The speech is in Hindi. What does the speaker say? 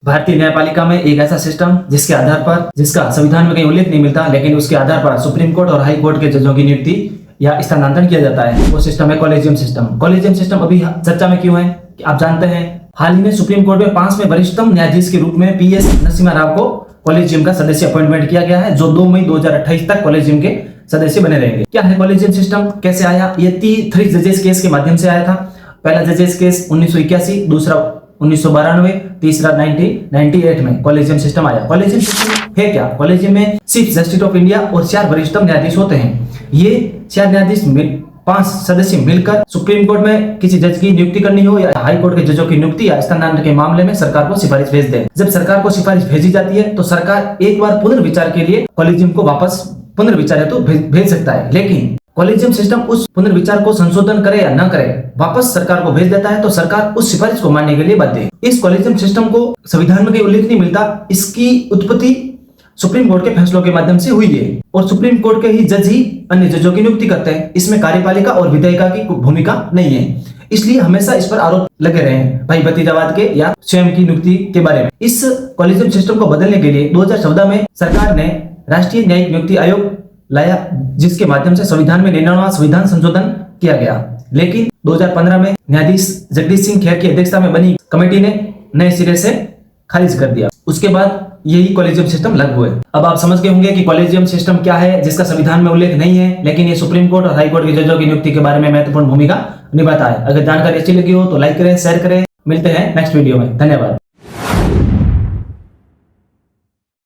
भारतीय न्यायपालिका में एक ऐसा सिस्टम जिसका संविधान में कहीं उल्लेख नहीं मिलता, लेकिन उसके आधार पर सुप्रीम कोर्ट और हाई कोर्ट के जजों की नियुक्ति या स्थानांतरण किया जाता है, वो सिस्टम है कॉलेजियम सिस्टम। कॉलेजियम सिस्टम अभी चर्चा में क्यों है कि आप जानते हैं हाल ही में सुप्रीम कोर्ट में 5वें वरिष्ठतम न्यायाधीश के रूप में PS नरसिम्हा राव को कॉलेजियम का सदस्य अपॉइंटमेंट किया गया है, जो 2 मई 2028 तक कॉलेजियम के सदस्य बने रहेंगे। क्या है कॉलेजियम सिस्टम, कैसे आया? ये 3 जजेस केस के माध्यम से आया था। पहला जजेस केस 1981, दूसरा 1992, तीसरा 1998 में कॉलेजियम सिस्टम आया। कॉलेजियम सिस्टम है क्या? कॉलेजियम में चीफ जस्टिस ऑफ इंडिया और 4 वरिष्ठतम न्यायाधीश होते हैं। ये 4 न्यायाधीश 5 सदस्य मिलकर सुप्रीम कोर्ट में किसी जज की नियुक्ति करनी हो या हाई कोर्ट के जजों की नियुक्ति या स्थानांतरण के मामले में सरकार को सिफारिश भेज दे। जब सरकार को सिफारिश भेजी जाती है तो सरकार एक बार पुनर्विचार के लिए कॉलेजियम को वापस पुनर्विचार हेतु भेज सकता है, लेकिन कॉलेजियम सिस्टम उस पुनर्विचार को संशोधन करे या न करे वापस सरकार को भेज देता है, तो सरकार उस सिफारिश को मानने के लिए बाध्य है। इस कॉलेजियम सिस्टम को संविधान में कहीं उल्लेख नहीं मिलता। इसकी उत्पत्ति सुप्रीम कोर्ट के फैसलों के माध्यम से हुई है और सुप्रीम कोर्ट के ही जज ही अन्य जजों की नियुक्ति करते हैं। इसमें कार्यपालिका और विधायिका की भूमिका नहीं है, इसलिए हमेशा इस पर आरोप लगे रहे हैं भाई भतीजावाद के या स्वयं की नियुक्ति के बारे में। इस कॉलेजियम सिस्टम को बदलने के लिए 2014 में सरकार ने राष्ट्रीय न्यायिक नियुक्ति आयोग लाया, जिसके माध्यम से संविधान में 99वां संविधान संशोधन किया गया। लेकिन 2015 में न्यायाधीश जगदीश सिंह खेर की अध्यक्षता में बनी कमेटी ने नए सिरे से खारिज कर दिया। उसके बाद यही कॉलेजियम सिस्टम लागू है। अब आप समझ गए होंगे कि कॉलेजियम सिस्टम क्या है, जिसका संविधान में उल्लेख नहीं है, लेकिन ये सुप्रीम कोर्ट और हाई कोर्ट के जजों की नियुक्ति के बारे में महत्वपूर्ण भूमिका निभाता है। अगर जानकारी अच्छी लगी हो तो लाइक करें, शेयर करें। मिलते हैं नेक्स्ट वीडियो में। धन्यवाद।